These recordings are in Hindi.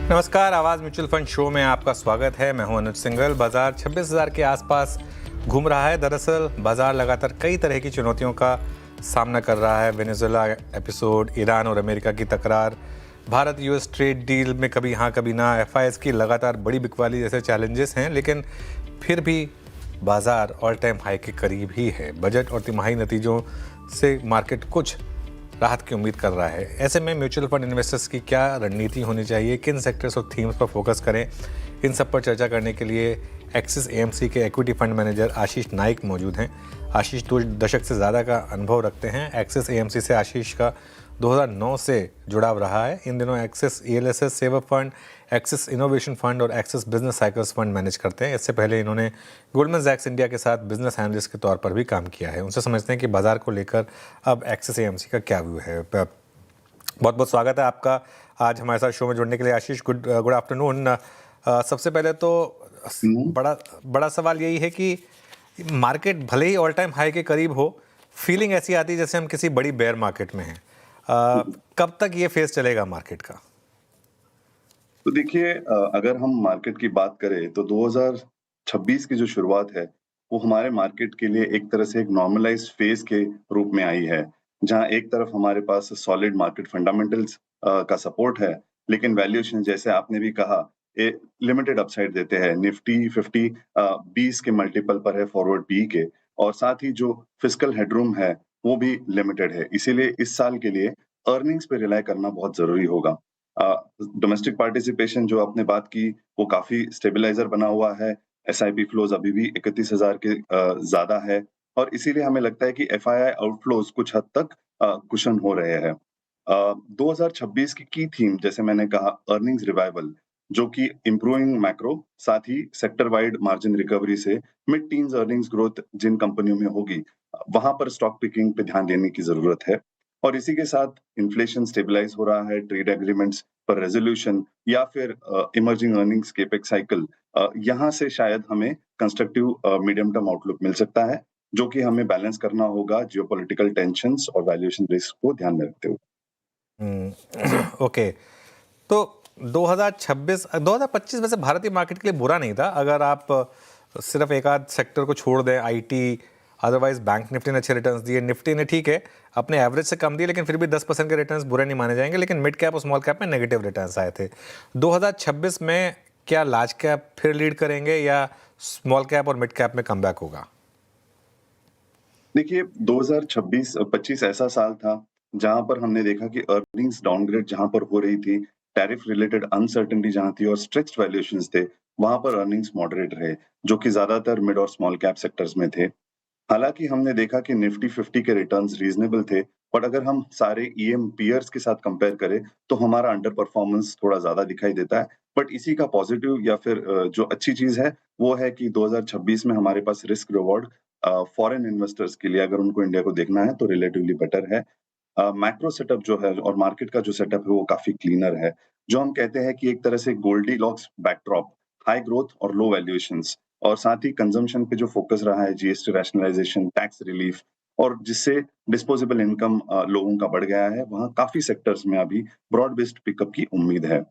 नमस्कार, आवाज़ म्यूचुअल फंड शो में आपका स्वागत है। मैं हूं अनुज सिंघल। बाजार 26,000 के आसपास घूम रहा है। दरअसल बाजार लगातार कई तरह की चुनौतियों का सामना कर रहा है। वेनेजुएला एपिसोड, ईरान और अमेरिका की तकरार, भारत यूएस ट्रेड डील में कभी हाँ कभी ना, एफआईएस की लगातार बड़ी बिकवाली जैसे चैलेंजेस हैं। लेकिन फिर भी बाजार ऑल टाइम हाई के करीब ही है। बजट और तिमाही नतीजों से मार्केट कुछ राहत की उम्मीद कर रहा है। ऐसे में म्यूचुअल फंड इन्वेस्टर्स की क्या रणनीति होनी चाहिए, किन सेक्टर्स और थीम्स पर फोकस करें, इन सब पर चर्चा करने के लिए एक्सिस एएमसी के इक्विटी फंड मैनेजर आशीष नाइक मौजूद हैं। आशीष 2 दशक से ज़्यादा का अनुभव रखते हैं। एक्सिस एएमसी से आशीष का 2009 से जुड़ाव रहा है। इन दिनों एक्सिस ईएलएसएस सेवा फंड, एक्सिस इनोवेशन फंड और axis business cycles fund manage करते हैं। इससे पहले इन्होंने गोल्डमैन सैक्स इंडिया के साथ बिजनेस एनालिस्ट के तौर पर भी काम किया है। उनसे समझते हैं कि बाजार को लेकर अब एक्सिस एएमसी का क्या व्यू है। बहुत बहुत स्वागत है आपका आज हमारे साथ शो में जुड़ने के लिए आशीष। Good afternoon. सबसे पहले तो बड़ा सवाल यही है कि मार्केट भले ही ऑल टाइम हाई के करीब हो, फीलिंग ऐसी आती है जैसे हम किसी बड़ी बेयर मार्केट में हैं। कब तक ये फेज चलेगा मार्केट का? तो देखिए, अगर हम मार्केट की बात करें तो 2026 की जो शुरुआत है, वो हमारे मार्केट के लिए एक तरह से एक नॉर्मलाइज्ड फेज के रूप में आई है। जहाँ एक तरफ हमारे पास सॉलिड मार्केट फंडामेंटल्स का सपोर्ट है, लेकिन वैल्यूएशन जैसे आपने भी कहा, लिमिटेड अपसाइड देते हैं। निफ्टी 50 20 के मल्टीपल पर है फॉरवर्ड पी के, और साथ ही जो फिस्कल हेडरूम है वो भी लिमिटेड है। इसीलिए इस साल के लिए अर्निंग्स पे रिलाई करना बहुत ज़रूरी होगा। डोमेस्टिक पार्टिसिपेशन जो आपने बात की, वो काफ़ी स्टेबलाइज़र बना हुआ है। एसआईपी फ्लोज़ अभी भी 31,000 के ज़्यादा है, और इसीलिए हमें लगता है कि एफआईआई आउटफ्लोज़ कुछ हद तक कुशन हो रहे हैं। 2026 की थीम जैसे मैंने कहा, अर्निंग्स रिवाइवल, जो कि इम्प्रूविंग मैक्रो, साथ ही सेक्टर वाइड मार्जिन रिकवरी से मिड टीन्स अर्निंग्स ग्रोथ जिन कंपनियों में होगी, वहाँ पर स्टॉक पिकिंग पे ध्यान देने की ज़रूरत है। और इसी के साथ इन्फ्लेशन स्टेबलाइज़ हो रहा है, ट्रेड एग्रीमेंट्स पर रेज़ोल्यूशन या फिर इमर्जिंग अर्निंग्स केपेक्स साइकिल, यहाँ से शायद हमें कंस्ट्रक्टिव मीडियम टर्म आउटलुक मिल सकता है, जो कि हमें बैलेंस करना होगा जियोपॉलिटिकल टेंशन्स और वैल्यूएशन रिस्क को ध्यान में रखते हुए। ओके, तो 2025 वैसे भारतीय मार्केट के लिए बुरा नहीं था अगर आप सिर्फ एक आध सेक्टर को छोड़ दें। आईटी, अदरवाइज बैंक निफ्टी ने अच्छे रिटर्न्स दिए। निफ्टी ने ठीक है अपने एवरेज से कम दिए, लेकिन फिर भी 10% के रिटर्न्स बुरे नहीं माने जाएंगे। लेकिन मिड कैप और स्मॉल कैप में नेगेटिव रिटर्न्स आए थे। 2026 में क्या लार्ज कैप फिर लीड करेंगे या स्मॉल कैप और मिड कैप में कमबैक होगा? देखिए, 2026-25 ऐसा साल था जहाँ पर हमने देखा कि अर्निंग्स डाउनग्रेड जहाँ पर हो रही थी, टैरिफ रिलेटेड अनसर्टेनिटी जहाँ थी और स्ट्रेच्ड वैल्यूएशंस थे, वहाँ पर अर्निंग्स मॉडरेट रहे, जो कि ज़्यादातर मिड और स्मॉल कैप सेक्टर्स में थे। हालाँकि हमने देखा कि निफ्टी 50 के रिटर्न्स रीज़नेबल थे, बट अगर हम सारे ईएम पीयर्स के साथ कंपेयर करें, तो हमारा अंडर परफॉर्मेंस थोड़ा ज़्यादा दिखाई देता है। बट इसी का पॉज़िटिव या फिर जो अच्छी चीज़ है, वो है कि 2026 में हमारे पास रिस्क रिवॉर्ड फॉरेन इन्वेस्टर्स के लिए, अगर उनको इंडिया को देखना है, तो रिलेटिवली बेटर है। मैक्रो सेटअप जो है और मार्केट का जो सेटअप है, वो काफ़ी क्लीनर है। जो हम कहते हैं कि एक तरह से गोल्डीलॉक्स बैकड्रॉप, हाई ग्रोथ और लो वैल्यूएशंस, और साथ ही कंजम्पशन पे जो फोकस रहा है, जीएसटी रैशनलाइजेशन, टैक्स रिलीफ, और जिससे डिस्पोजेबल इनकम लोगों का बढ़ गया है, वहाँ काफ़ी सेक्टर्स में अभी ब्रॉड बेस्ड पिकअप की उम्मीद है।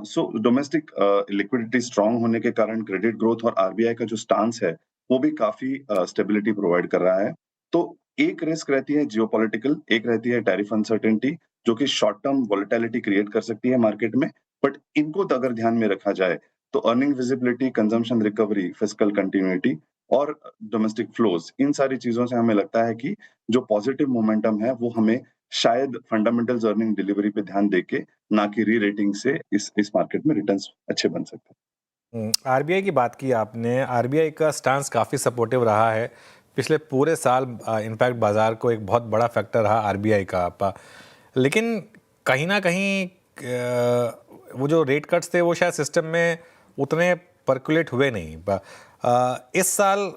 सो डोमेस्टिक लिक्विडिटी स्ट्रांग होने के कारण क्रेडिट ग्रोथ और आरबीआई का जो स्टांस है, वो भी काफ़ी स्टेबिलिटी प्रोवाइड कर रहा है। तो एक रिस्क रहती है जियोपॉलिटिकल, एक रहती है टैरिफ अनसर्टेनिटी, जो कि शॉर्ट टर्म वोलेटिलिटी क्रिएट कर सकती है मार्केट में। बट इनको तो अगर ध्यान में रखा जाए, तो earning visibility, consumption recovery, fiscal continuity और डोमेस्टिक फ्लोज, इन सारी चीज़ों से हमें लगता है कि जो पॉजिटिव मोमेंटम है, वो हमें शायद फंडामेंटल्स अर्निंग डिलीवरी पे ध्यान देके, ना कि री-रेटिंग से इस मार्केट में रिटर्न्स अच्छे बन सकते हैं। आरबीआई की बात की आपने। आरबीआई का स्टांस काफ़ी सपोर्टिव रहा है पिछले पूरे साल। इनफैक्ट बाजार को एक बहुत बड़ा फैक्टर रहा आरबीआई का। लेकिन कहीं ना कहीं वो जो रेट कट्स थे वो शायद सिस्टम में उतने परकुलेट हुए नहीं। इस साल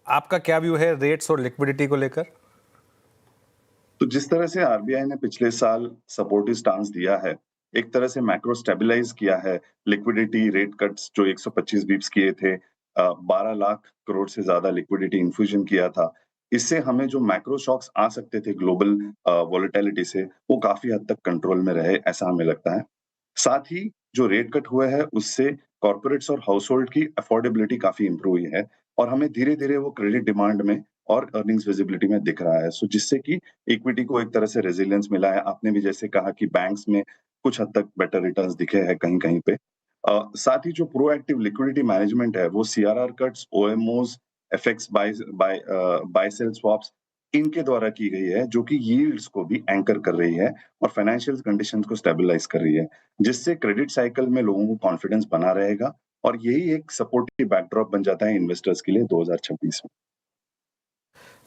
आपका क्या व्यू है रेट्स और लिक्विडिटी को लेकर? तो जिस तरह से आरबीआई ने पिछले साल सपोर्टिव स्टांस दिया है, एक तरह से मैक्रो स्टेबलाइज किया है, लिक्विडिटी रेट कट्स जो 125 बिप्स किए थे, 12 लाख करोड़ से ज्यादा लिक्विडिटी इन्फ्यूजन किया था। इससे हमें जो मैक्रो शॉक्स आ सकते थे ग्लोबल वोलेटिलिटी से, वो काफी हद तक कंट्रोल में रहे, ऐसा हमें लगता है। साथ ही जो रेट कट हुआ है उससे कॉर्पोरेट्स और हाउसहोल्ड की अफोर्डेबिलिटी काफ़ी इम्प्रूव हुई है और हमें धीरे-धीरे वो क्रेडिट डिमांड में और अर्निंग्स विजिबिलिटी में दिख रहा है। सो जिससे कि इक्विटी को एक तरह से रेज़िलियंस मिला है। आपने भी जैसे कहा कि बैंक्स में कुछ हद तक बेटर रिटर्न्स दिखे हैं कहीं-कहीं पे। साथ ही जो प्रोएक्टिव लिक्विडिटी मैनेजमेंट है, वो CRR cuts, OMOs, FX buy sell swaps इनके द्वारा की गई है, जो कि यील्ड्स को भी एंकर कर रही है और फाइनेंशियल कंडीशंस को स्टेबलाइज़ कर रही है, जिससे क्रेडिट साइकिल में लोगों को कॉन्फिडेंस बना रहेगा और यही एक सपोर्टिव बैकड्रॉप बन जाता है इन्वेस्टर्स के लिए 2026 में।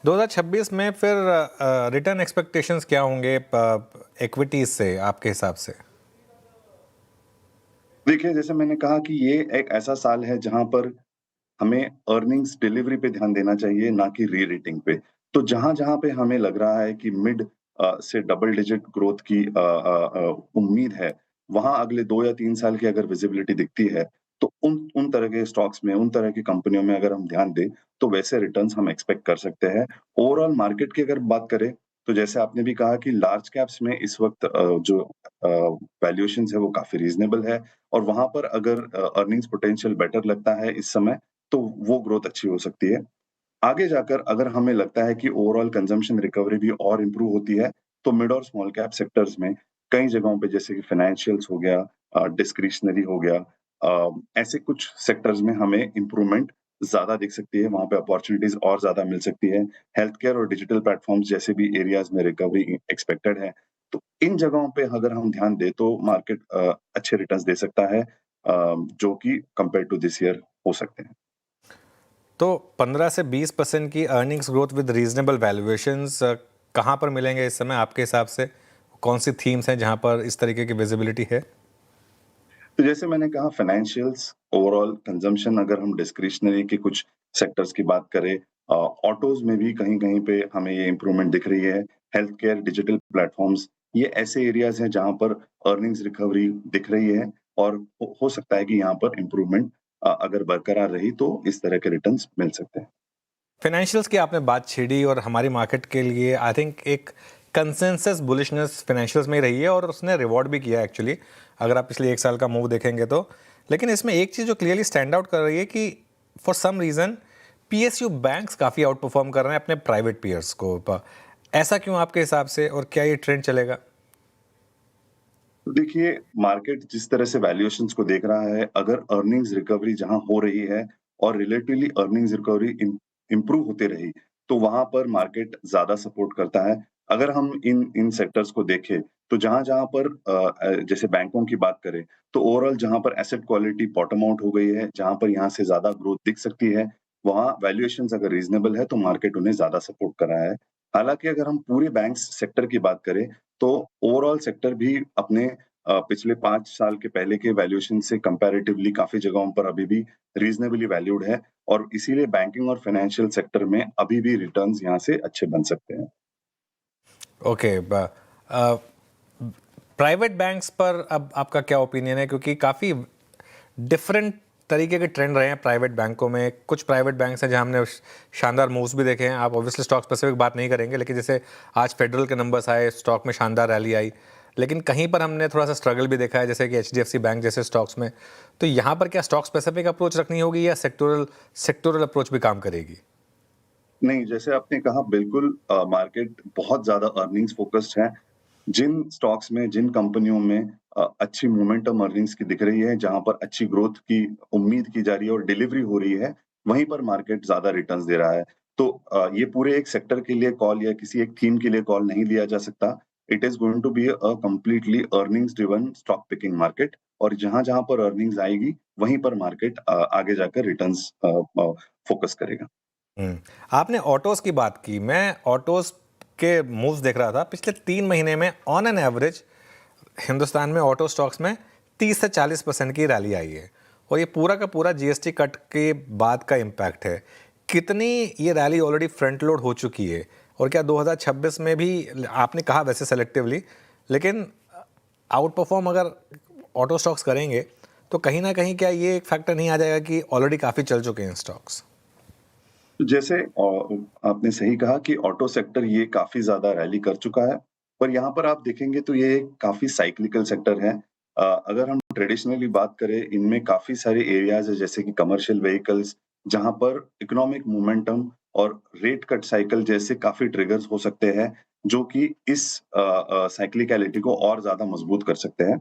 2026 में फिर रिटर्न एक्सपेक्टेशंस क्या होंगे इक्विटीज से आपके हिसाब से? देखिए, जैसे मैंने कहा कि ये एक ऐसा साल है जहाँ पर हमें अर्निंग्स डिलीवरी पे ध्यान देना चाहिए, ना कि री-रेटिंग पे। तो जहाँ-जहाँ पे हमें लग रहा है कि मिड से डबल डिजिट ग्रोथ की उम्मीद है, वहाँ अगले 2 या 3 साल की अगर विज़िबिलिटी दिखती है, तो उन उन तरह के स्टॉक्स में, उन तरह की कंपनियों में अगर हम ध्यान दें, तो वैसे रिटर्न्स हम एक्सपेक्ट कर सकते हैं। ओवरऑल मार्केट की अगर बात करें, तो जैसे आपने भी कहा कि लार्ज कैप्स में इस वक़्त जो वैल्यूएशंस है, वो काफ़ी रीज़नेबल है और वहाँ पर अगर अर्निंग्स पोटेंशियल बेटर लगता है इस समय, तो वो ग्रोथ अच्छी हो सकती है। आगे जाकर अगर हमें लगता है कि ओवरऑल कंजम्पशन रिकवरी भी और इम्प्रूव होती है, तो मिड और स्मॉल कैप सेक्टर्स में कई जगहों पे जैसे कि फाइनेंशियल्स हो गया डिस्क्रिशनरी हो गया ऐसे कुछ सेक्टर्स में हमें इम्प्रूवमेंट ज़्यादा दिख सकती है, वहाँ पे अपॉर्च्युनिटीज़ और ज़्यादा मिल सकती है। हेल्थ केयर और डिजिटल प्लेटफ़ॉर्म्स जैसे भी एरियाज़ में रिकवरी एक्सपेक्टेड है। तो इन जगहों पे अगर हम ध्यान दें तो मार्केट अच्छे रिटर्न्स दे सकता है जो कि कंपेयर टू दिस ईयर हो सकते हैं। तो 15 से 20% की earnings growth with reasonable valuations कहाँ पर मिलेंगे इस समय आपके हिसाब से? कौन सी थीम्स हैं जहाँ पर इस तरीके की विजिबिलिटी है? तो जैसे मैंने कहा फाइनेंशियल्स, ओवरऑल कंजम्पशन अगर हम डिस्क्रिशनरी के कुछ सेक्टर्स की बात करें ऑटोज़ में भी कहीं-कहीं पे हमें ये इम्प्रूवमेंट दिख रही है। हेल्थ केयर, डिजिटल प्लेटफ़ॉर्म्स ये ऐसे एरियाज़ हैं जहाँ पर अर्निंग्स रिकवरी दिख रही है और हो सकता है कि यहाँ पर इम्प्रूवमेंट अगर बरकरार रही तो इस तरह के रिटर्न्स मिल सकते हैं। फाइनेंशियल्स की आपने बात छेड़ी और हमारी मार्केट के लिए आई थिंक एक कंसेंसस बुलिशनेस फाइनेंशियल्स में ही रही है और उसने रिवॉर्ड भी किया एक्चुअली, अगर आप पिछले एक साल का मूव देखेंगे तो। लेकिन इसमें एक चीज़ जो क्लियरली स्टैंड आउट कर रही है कि for some reason PSU banks काफ़ी आउट परफॉर्म कर रहे हैं अपने प्राइवेट पीयर्स को। ऐसा क्यों आपके हिसाब से, और क्या ये ट्रेंड चलेगा? तो देखिए, मार्केट जिस तरह से वैल्यूएशंस को देख रहा है, अगर अर्निंग्स रिकवरी जहाँ हो रही है और रिलेटिवली अर्निंग्स रिकवरी इम्प्रूव होते रही, तो वहाँ पर मार्केट ज़्यादा सपोर्ट करता है। अगर हम इन इन सेक्टर्स को देखें, तो जहाँ-जहाँ पर जैसे बैंकों की बात करें, तो ओवरऑल जहाँ पर एसेट क्वालिटी बॉटम आउट हो गई है, जहाँ पर यहाँ से ज़्यादा ग्रोथ दिख सकती है, वहाँ वैल्यूएशंस अगर रीज़नेबल है, तो मार्केट उन्हें ज़्यादा सपोर्ट कर रहा है। हालाँकि अगर हम पूरे बैंक्स सेक्टर की बात करें, तो ओवरऑल सेक्टर भी अपने पिछले 5 साल के पहले के वैल्यूएशन से कंपैरेटिवली काफ़ी जगहों पर अभी भी रीज़नेबली वैल्यूड है और इसीलिए बैंकिंग और फाइनेंशियल सेक्टर में अभी भी रिटर्न्स यहाँ से अच्छे बन सकते हैं। ओके, प्राइवेट बैंक्स पर अब आपका क्या ओपिनियन है? क्योंकि काफ़ी डिफरेंट तरीके के ट्रेंड रहे हैं प्राइवेट बैंकों में। कुछ प्राइवेट बैंक्स हैं जहां हमने शानदार मूव्स भी देखे हैं। आप ऑब्वियसली स्टॉक स्पेसिफिक बात नहीं करेंगे, लेकिन जैसे आज फेडरल के नंबर्स आए, स्टॉक में शानदार रैली आई। लेकिन कहीं पर हमने थोड़ा सा स्ट्रगल भी देखा है, जैसे कि एचडीएफसी बैंक जैसे स्टॉक्स में। तो यहाँ पर क्या स्टॉक स्पेसिफिक अप्रोच रखनी होगी या सेक्टोरल सेक्टोरल अप्रोच भी काम करेगी? नहीं, जैसे आपने कहा बिल्कुल मार्केट बहुत ज़्यादा अर्निंग्स फ़ोकस्ड है। जिन स्टॉक्स में, जिन कंपनियों में अच्छी मोमेंटम अर्निंग्स की दिख रही है, जहाँ पर अच्छी ग्रोथ की उम्मीद की जा रही है और डिलीवरी हो रही है, वहीं पर मार्केट ज़्यादा रिटर्न्स दे रहा है। तो ये पूरे एक सेक्टर के लिए कॉल या किसी एक थीम के लिए कॉल नहीं लिया जा सकता। It is going to be a completely earnings driven stock picking market और जहाँ-जहाँ पर अर्निंग्स आएगी, वहीं पर मार्केट आगे जाकर रिटर्न्स फ़ोकस करेगा। आपने ऑटोज़ की बात की। मैं ऑटोज़ के मूव्स देख रहा था। पिछले 3 महीने में ऑन एन एवरेज हिंदुस्तान में ऑटो स्टॉक्स में 30 से 40% की रैली आई है और ये पूरा का पूरा जीएसटी कट के बाद का इम्पैक्ट है। कितनी ये रैली ऑलरेडी फ्रंट लोड हो चुकी है और क्या 2026 में भी, आपने कहा वैसे सेलेक्टिवली, लेकिन आउट परफॉर्म अगर ऑटो स्टॉक्स करेंगे तो कहीं ना कहीं क्या ये एक फैक्टर नहीं आ जाएगा कि ऑलरेडी काफ़ी चल चुके हैं स्टॉक्स? तो जैसे आपने सही कहा कि ऑटो सेक्टर ये काफ़ी ज़्यादा रैली कर चुका है, पर यहाँ पर आप देखेंगे तो ये काफ़ी साइक्लिकल सेक्टर है। अगर हम ट्रेडिशनली बात करें, इनमें काफ़ी सारे एरियाज़ हैं जैसे कि कमर्शियल व्हीकल्स, जहाँ पर इकोनॉमिक मोमेंटम और रेट कट साइकिल जैसे काफ़ी ट्रिगर्स हो सकते हैं, जो कि इस साइक्लिकैलिटी को और ज़्यादा मजबूत कर सकते हैं।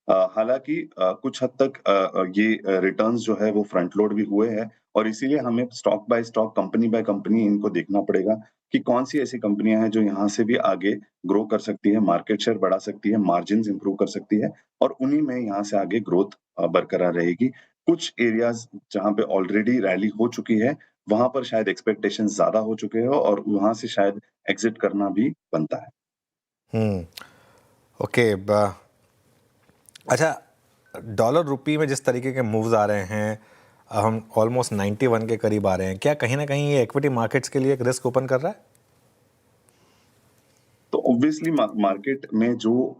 हालाँकि कुछ हद तक ये रिटर्न्स जो है वो फ्रंट लोड भी हुए हैं और इसीलिए हमें stock by stock, company by company इनको देखना पड़ेगा कि कौन-सी ऐसी कंपनियाँ हैं जो यहाँ से भी आगे ग्रो कर सकती है, मार्केट शेयर बढ़ा सकती है, मार्जिन्स इंप्रूव कर सकती है और उन्हीं में यहाँ से आगे ग्रोथ बरकरार रहेगी। कुछ एरियाज़ जहाँ पे ऑलरेडी रैली हो चुकी है, वहाँ पर शायद एक्सपेक्टेशंस ज़्यादा हो चुके हो और वहाँ से शायद एग्ज़िट करना भी बनता है। हम्म। ओके। अच्छा, डॉलर रुपी में जिस तरीके के मूव्स आ रहे हैं, हम ऑलमोस्ट 91 के करीब आ रहे हैं, क्या कहीं ना कहीं ये इक्विटी मार्केट्स के लिए एक रिस्क ओपन कर रहा है? तो ऑब्वियसली मार्केट में जो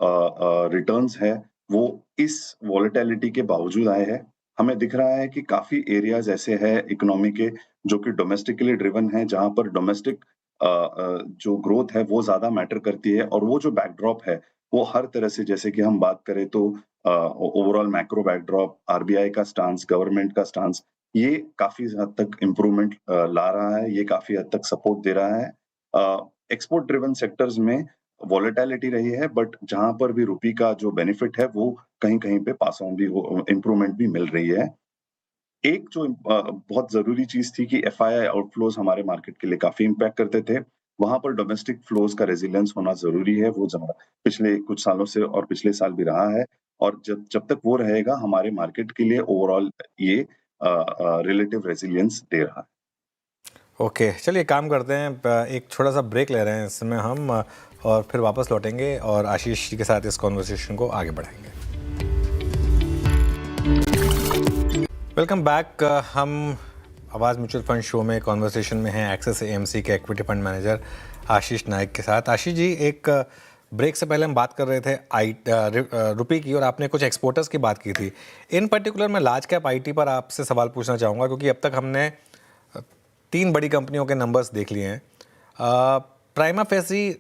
रिटर्न्स है वो इस वॉलेटिलिटी के बावजूद आए हैं। हमें दिख रहा है कि काफ़ी एरियाज़ ऐसे हैं इकोनॉमी के जो कि डोमेस्टिकली ड्रिवन हैं, जहाँ पर डोमेस्टिक जो ग्रोथ है वो ज़्यादा मैटर करती है और वो जो बैकड्रॉप है, वो हर तरह से जैसे कि हम बात करें तो ओवरऑल मैक्रो बैकड्रॉप, आरबीआई का स्टांस, गवर्नमेंट का स्टांस, ये काफ़ी हद तक इम्प्रूवमेंट ला रहा है, ये काफ़ी हद तक सपोर्ट दे रहा है। एक्सपोर्ट ड्रिवन सेक्टर्स में वॉलेटिलिटी रही है बट जहाँ पर भी रुपी का जो बेनिफिट है वो कहीं-कहीं पे पास ऑन भी हो इम्प्रूवमेंट भी मिल रही है। एक जो बहुत ज़रूरी चीज़ थी कि एफआईआई आउटफ्लोज़ हमारे मार्केट के लिए काफ़ी इम्पैक्ट करते थे। वहाँ पर डोमेस्टिक फ्लोज़ का रेज़िलियंस होना ज़रूरी है, वो ज़्यादा पिछले कुछ सालों से और पिछले साल भी रहा है और जब जब तक वो रहेगा हमारे मार्केट के लिए ओवरऑल ये रिलेटिव रेज़िलियंस दे रहा है। ओके, चलिए काम करते हैं, एक छोटा सा ब्रेक ले रहे हैं इसमें हम, और फिर वापस लौटेंगे और आशीष जी के साथ इस कॉन्वर्सेशन को आगे बढ़ाएंगे। Welcome back. हम आवाज़ म्यूचुअल फंड शो में कॉन्वर्सेशन में हैं एक्सिस एएमसी के इक्विटी फंड मैनेजर आशीष नाइक के साथ। आशीष जी, एक ब्रेक से पहले हम बात कर रहे थे रुपी की, और आपने कुछ एक्सपोर्टर्स की बात की थी। इन पर्टिकुलर मैं लार्ज कैप आईटी पर आपसे सवाल पूछना चाहूँगा, क्योंकि अब तक हमने 3 बड़ी कंपनियों के नंबर्स देख लिए हैं। प्राइमा फेसी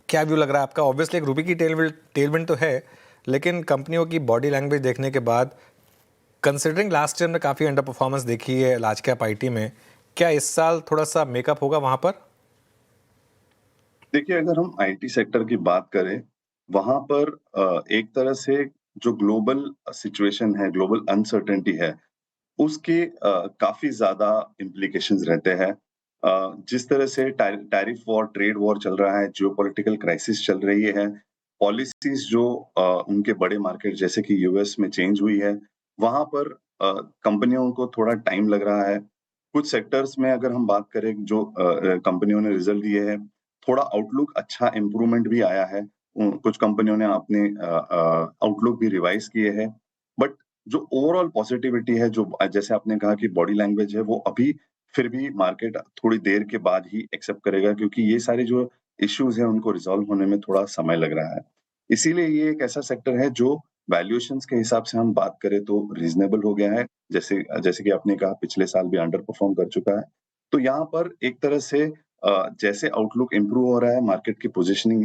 क्या व्यू लग रहा है आपका? ऑब्वियसली एक रुपी की टेलविंड तो है, लेकिन कंपनियों की बॉडी लैंग्वेज देखने के बाद, कंसिडरिंग लास्ट ईयर में काफ़ी अंडर परफॉर्मेंस देखी है लार्ज कैप आईटी में, क्या इस साल थोड़ा सा मेकअप होगा वहाँ पर? देखिए, अगर हम आईटी सेक्टर की बात करें, वहाँ पर एक तरह से जो ग्लोबल सिचुएशन है, ग्लोबल अनसर्टेनिटी है, उसके काफ़ी ज़्यादा इम्प्लीकेशंस रहते हैं। जिस तरह से टैरिफ वॉर, ट्रेड वॉर चल रहा है, जियोपॉलिटिकल क्राइसिस चल रही है, पॉलिसीज़ जो उनके बड़े मार्केट जैसे कि यूएस में चेंज हुई है, वहाँ पर कंपनियों को थोड़ा टाइम लग रहा है। कुछ सेक्टर्स में अगर हम बात करें जो कंपनियों ने रिज़ल्ट दिए हैं, थोड़ा आउटलुक अच्छा इम्प्रूवमेंट भी आया है। कुछ कंपनियों ने अपने आउटलुक भी रिवाइज़ किए हैं। बट जो ओवरऑल पॉजिटिविटी है, जो जैसे आपने कहा कि बॉडी लैंग्वेज है, वो अभी फिर भी मार्केट थोड़ी देर के बाद ही एक्सेप्ट करेगा क्योंकि ये सारे जो इश्यूज़ हैं, उनको रिज़ॉल्व होने में थोड़ा समय लग रहा है। इसीलिए ये एक ऐसा सेक्टर है जो वैल्यूएशंस के हिसाब से हम बात करें तो रीज़नेबल हो गया है। जैसे जैसे कि आपने कहा पिछले साल भी अंडर परफ़ॉर्म कर चुका है। तो यहाँ पर एक तरह से जैसे आउटलुक इम्प्रूव हो रहा है, मार्केट की पोज़ीशनिंग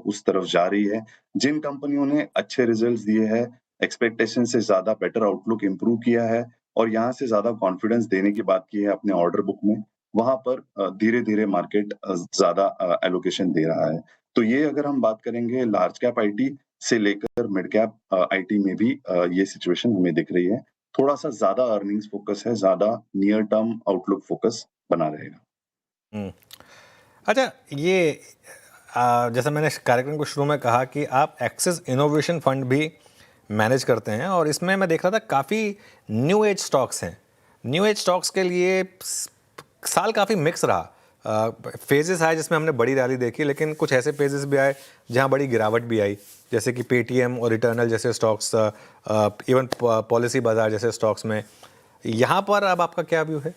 उस तरफ जा रही है। जिन कंपनियों ने अच्छे रिज़ल्ट्स दिए हैं, एक्सपेक्टेशन से ज़्यादा बेटर आउटलुक इम्प्रूव किया है और यहाँ से ज़्यादा कॉन्फिडेंस देने की बात की है अपने ऑर्डर बुक में, वहाँ पर धीरे-धीरे मार्केट ज़्यादा एलोकेशन दे रहा है। तो ये अगर हम बात करेंगे लार्ज कैप आईटी से लेकर मिड कैप आईटी में भी ये सिचुएशन हमें दिख रही है। थोड़ा-सा ज़्यादा अर्निंग्स फ़ोकस है, ज़्यादा नियर टर्म आउटलुक फ़ोकस बना रहेगा। हम्म। अच्छा, ये जैसा मैंने इस कार्यक्रम को शुरू में कहा कि आप एक्सिस इनोवेशन फंड भी मैनेज करते हैं, और इसमें मैं देख रहा था काफ़ी न्यू एज स्टॉक्स हैं। न्यू एज स्टॉक्स के लिए साल काफ़ी मिक्स रहा। फेजेस आए जिसमें हमने बड़ी रैली देखी, लेकिन कुछ ऐसे फेजेस भी आए जहां बड़ी गिरावट भी आई, जैसे कि पेटीएम और रिटर्नल जैसे स्टॉक्स, इवन पॉलिसी बाजार जैसे स्टॉक्स में। यहाँ पर अब आपका क्या व्यू है?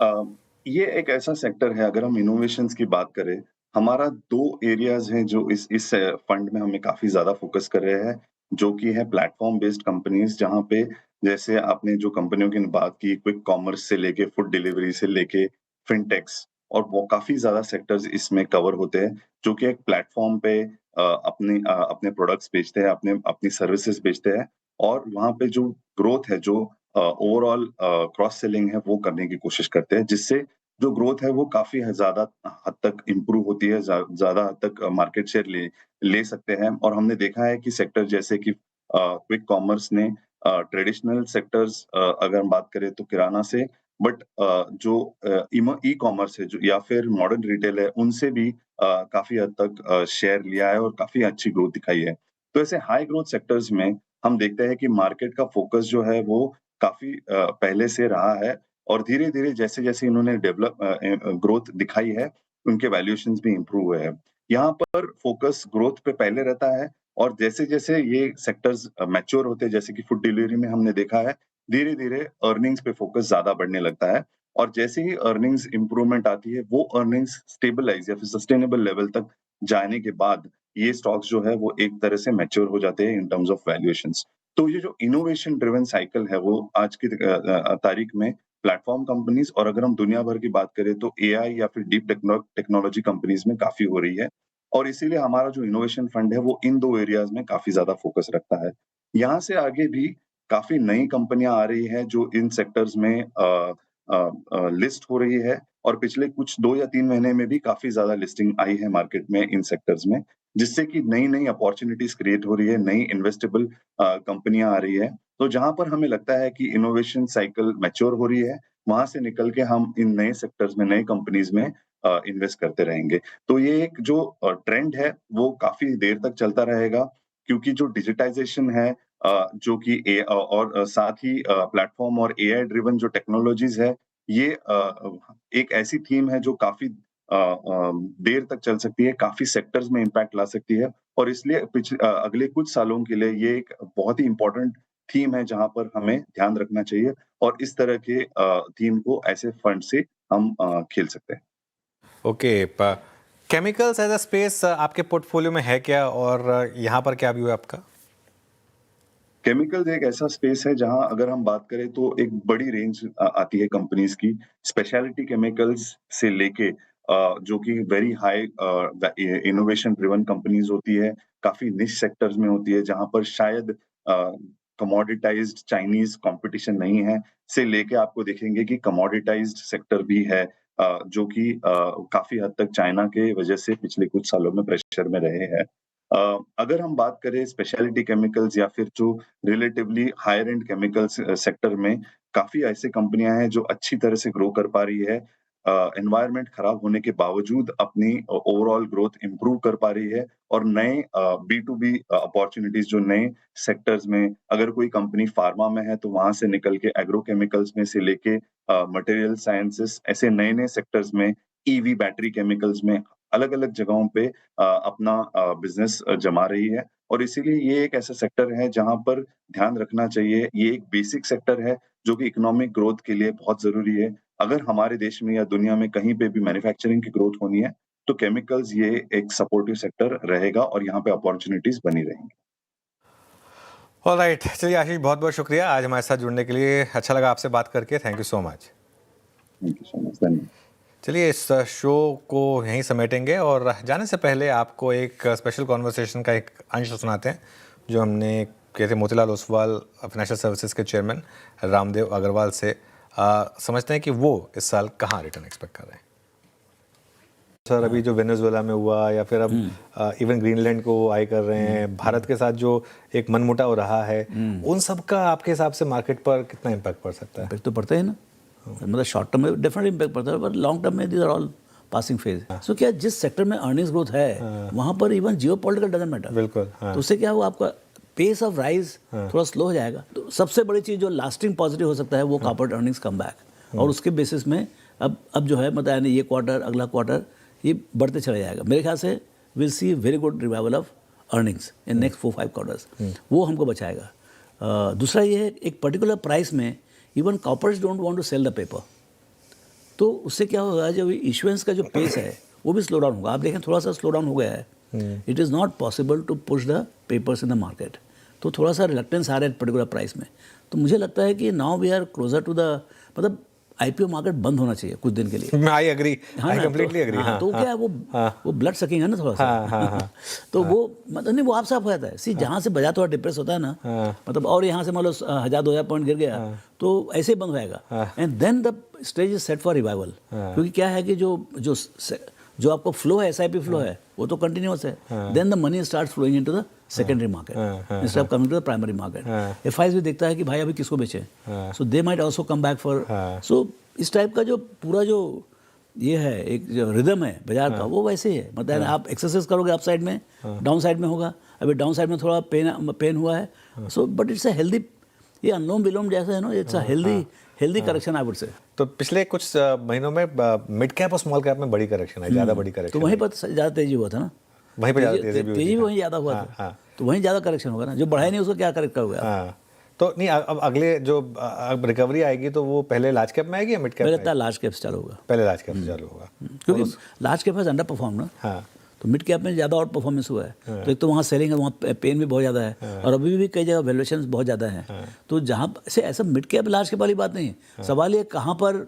अ, ये एक ऐसा सेक्टर है अगर हम इनोवेशंस की बात करें, हमारा 2 एरियाज़ हैं जो इस फंड में हमें काफ़ी ज़्यादा फ़ोकस कर रहे हैं, जो कि है प्लेटफ़ॉर्म बेस्ड कंपनीज़ जहाँ पे जैसे आपने जो कंपनियों की बात की क्विक कॉमर्स से लेके फूड डिलीवरी से लेके फिनटेक्स और वो काफ़ी ज़्यादा सेक्टर्स इसमें कवर होते हैं, जो कि एक प्लेटफॉर्म पे अपने प्रोडक्ट्स बेचते हैं, अपनी सर्विसेज बेचते हैं और वहाँ पे जो ग्रोथ है, जो ओवरऑल क्रॉस सेलिंग है, वो करने की कोशिश करते हैं, जिससे जो ग्रोथ है वो काफ़ी ज़्यादा हद तक इम्प्रूव होती है, ज़्यादा हद तक मार्केट शेयर ले ले सकते हैं और हमने देखा है कि सेक्टर जैसे कि क्विक कॉमर्स ने ट्रेडिशनल सेक्टर्स अगर हम बात करें तो किराना से बट जो ई-कॉमर्स है जो या फिर मॉडर्न रिटेल है, उनसे भी काफ़ी हद तक शेयर लिया है और काफ़ी अच्छी ग्रोथ दिखाई है। तो ऐसे हाई ग्रोथ सेक्टर्स में हम देखते हैं कि मार्केट का फ़ोकस जो है वो काफ़ी पहले से रहा है और धीरे-धीरे जैसे-जैसे इन्होंने ग्रोथ दिखाई है, उनके वैल्यूएशंस भी इम्प्रूव हुए हैं। यहाँ पर फ़ोकस ग्रोथ पे पहले रहता है और जैसे-जैसे ये सेक्टर्स मैच्योर होते हैं, जैसे कि फूड डिलीवरी में हमने देखा है, धीरे-धीरे अर्निंग्स पे फ़ोकस ज़्यादा बढ़ने लगता है और जैसे ही अर्निंग्स इम्प्रूवमेंट आती है, वो अर्निंग्स स्टेबलाइज़ या फिर सस्टेनेबल लेवल तक जाने के बाद, ये स्टॉक्स जो है वो एक तरह से मैच्योर हो जाते हैं इन टर्म्स ऑफ वैल्यूएशंस। तो ये जो इनोवेशन ड्रिवन साइकिल है, वो आज की तारीख में प्लेटफ़ॉर्म कंपनीज़ और अगर हम दुनिया भर की बात करें तो एआई या फिर डीप टेक्नोलॉजी कंपनीज़ में काफ़ी हो रही है और इसीलिए हमारा जो इनोवेशन फंड है, वो इन 2 एरियाज़ में काफ़ी ज़्यादा फ़ोकस रखता है। यहाँ से आगे भी काफ़ी नई कंपनियाँ आ रही हैं जो इन सेक्टर्स में लिस्ट हो रही है और पिछले कुछ 2 या 3 महीने में भी काफ़ी ज़्यादा लिस्टिंग आई है मार्केट में इन सेक्टर्स में, जिससे कि नई-नई अपॉर्च्युनिटीज़ क्रिएट हो रही है, नई इन्वेस्टेबल कंपनियाँ आ रही है। तो जहाँ पर हमें लगता है कि इनोवेशन साइकिल मैच्योर हो रही है, वहाँ से निकल के हम इन नए सेक्टर्स में, नए कंपनीज़ में इन्वेस्ट करते रहेंगे। तो ये एक जो ट्रेंड है, वो काफ़ी देर तक चलता रहेगा क्योंकि जो डिजिटाइज़ेशन है जो कि और साथ ही प्लेटफ़ॉर्म और एआई ड्रिवन जो टेक्नोलॉजीज़ है, ये एक ऐसी थीम है जो काफ़ी देर तक चल सकती है, काफ़ी सेक्टर्स में इम्पैक्ट ला सकती है और इसलिए अगले कुछ सालों के लिए ये एक बहुत ही इम्पोर्टेंट थीम है जहाँ पर हमें ध्यान रखना चाहिए और इस तरह के थीम को ऐसे फंड से हम खेल सकते हैं। Okay, chemicals as a space आपके पोर्टफोलियो में है क्या और यहाँ पर क्या व्यू है आपका? केमिकल्स एक ऐसा स्पेस है जहाँ अगर हम बात करें तो एक बड़ी रेंज आती है कंपनीज़ की। स्पेशलिटी केमिकल्स से लेके जो कि very high innovation driven companies होती है, काफ़ी निश सेक्टर्स में होती है जहाँ पर शायद कमोडिटाइज़्ड चाइनीज़ कॉम्पिटिशन नहीं है, से लेके आपको देखेंगे कि कमोडिटाइज़्ड सेक्टर भी है जो कि काफ़ी हद तक चाइना के वजह से पिछले कुछ सालों में प्रेशर में रहे हैं। अगर हम बात करें स्पेशलिटी केमिकल्स या फिर जो relatively higher end chemicals sector में काफ़ी ऐसी कंपनियाँ हैं जो अच्छी तरह से ग्रो कर पा रही है। एनवायरनमेंट खराब होने के बावजूद अपनी ओवरऑल ग्रोथ इम्प्रूव कर पा रही है और नए बी टू बी अपॉर्च्युनिटीज़ जो नए सेक्टर्स में अगर कोई कंपनी फार्मा में है तो वहाँ से निकल के एग्रो केमिकल्स में से लेके मटेरियल साइंसेस ऐसे नए-नए सेक्टर्स में ईवी बैटरी केमिकल्स में अलग-अलग जगहों पे अपना बिज़नेस जमा रही है और इसीलिए ये एक ऐसा सेक्टर है जहाँ पर ध्यान रखना चाहिए। ये एक बेसिक सेक्टर है जो कि इकोनॉमिक ग्रोथ के लिए बहुत ज़रूरी है। अगर हमारे देश में या दुनिया में कहीं पे भी मैन्युफैक्चरिंग की ग्रोथ होनी है, तो केमिकल्स ये एक सपोर्टिव सेक्टर रहेगा और यहाँ पे अपॉर्च्युनिटीज़ बनी रहेंगी। ऑलराइट, चलिए आशीष, बहुत-बहुत शुक्रिया आज हमारे साथ जुड़ने के लिए। अच्छा लगा आपसे बात करके। Thank you so much. Thank you so much. धन्यवाद। चलिए इस शो को यहीं समेटेंगे और जाने से पहले आपको एक स्पेशल कॉन्वर्सेशन का एक अंश सुनाते हैं जो हमने किए थे मोतीलाल ओसवाल फाइनेंशियल सर्विसेज के चेयरमैन रामदेव अग्रवाल से। समझते हैं कि वो इस साल कहाँ रिटर्न एक्सपेक्ट कर रहे हैं। सर, अभी जो वेनेजुएला में हुआ या फिर अब इवन ग्रीनलैंड को आई कर रहे हैं, भारत के साथ जो एक मनमुटाव रहा है, उन सब का आपके हिसाब से मार्केट पर कितना इम्पैक्ट पड़ सकता है? इम्पैक्ट तो पड़ता है ना, मतलब शॉर्ट टर्म में डेफिनेटली इम्पैक्ट पड़ता है, पर लॉन्ग टर्म में these are all passing phase. So क्या जिस सेक्टर में अर्निंग्स ग्रोथ है वहाँ पर even geopolitical doesn't matter. बिल्कुल। तो उससे क्या हुआ, आपका पेस ऑफ राइज थोड़ा स्लो हो जाएगा। तो सबसे बड़ी चीज़ जो लास्टिंग पॉजिटिव हो सकता है वो कॉर्पोरेट अर्निंग्स कम बैक, और उसके बेसिस में अब जो है मतलब यानी ये क्वार्टर अगला क्वार्टर ये बढ़ते चले जाएगा। मेरे ख्याल से will see very good revival of earnings in next 4-5 quarters. वो हमको बचाएगा। दूसरा ये है, एक पर्टिकुलर प्राइस में even corporates don't want to sell the paper, तो उससे क्या होगा, जब इशुएंस का जो पेस है वो भी स्लो डाउन होगा। आप देखें थोड़ा सा स्लो डाउन हो गया है। It is not possible to push the papers in the market, तो थोड़ा सा रिलक्टेंस आ रहा है पर्टिकुलर प्राइस में। तो मुझे लगता है कि now we are closer to the, मतलब आईपीओ मार्केट बंद होना चाहिए कुछ दिन के लिए। आई एग्री, आई ना, कंप्लीटली एग्री। हाँ, तो क्या है वो ब्लड सकिंग है ना थोड़ा सा। तो वो मतलब नहीं, वो आप साफ हो जाता है। सी जहाँ से बाजार थोड़ा डिप्रेस होता है ना, मतलब और यहाँ से मान लो 1000-2000 पॉइंट गिर गया तो ऐसे ही बंद हो जाएगा। And then the stage is set for revival. क्योंकि क्या है कि जो आपको फ्लो है, एसआईपी फ्लो है, वो तो कंटिन्यूअस है। Then the money start flowing into the secondary market instead of coming to the primary market. FIIs भी देखता है कि भाई अभी किसको बेचे, so they might also come back for. So इस टाइप का जो पूरा जो ये है एक जो रिदम है बाजार का, वो वैसे ही है। मतलब आप एक्सरसाइज करोगे अप साइड में, डाउन साइड में होगा। अभी डाउन साइड में थोड़ा पेन हुआ है, so but it's a healthy, ये अनुलोम विलोम जैसा है ना, it's a healthy correction I would say. तो पिछले कुछ महीनों में मिड कैप और स्मॉल कैप में बड़ी करेक्शन है, ज़्यादा बड़ी तो करेक्शन। वहीं पर ज़्यादा तेजी हुआ था ना, वहीं पे ज़्यादा तेजी भी हुई तेजी थी। भी वहीं ज़्यादा हुआ था, तो वहीं ज़्यादा करेक्शन होगा ना। जो बढ़ाया नहीं उसको क्या करेक्ट करोगे आप? हाँ, तो नहीं अब अगले जो अब रिकवरी आएगी तो वो पहले लार्ज कैप में आएगी या मिड कैप पहले में? लगता है लार्ज कैप से चालू होगा, पहले लार्ज कैप से चालू होगा, क्योंकि लार्ज कैप है अंडर परफॉर्म ना। हाँ, तो मिड कैप में ज़्यादा आउट परफॉर्मेंस हुआ है। तो एक तो वहाँ सेलिंग है, वहाँ पेन भी बहुत ज़्यादा है, और अभी भी कई जगह वैल्यूएशन बहुत ज़्यादा है। तो जहाँ से ऐसा मिड कैप लार्ज कैप वाली बात नहीं है, सवाल ये कहाँ पर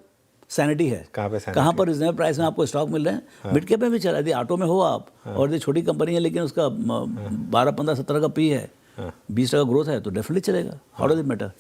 सैनिटी है, कहाँ पे sanity कहाँ पर रिजनेबल प्राइस में आपको स्टॉक मिल रहे हैं। मिड कैप में भी चला, यदि ऑटो में हो आप और यदि छोटी कंपनी है लेकिन उसका 12, 15, 17 का पी है, 20% ग्रोथ है, तो डेफिनेटली चलेगा। How does it matter?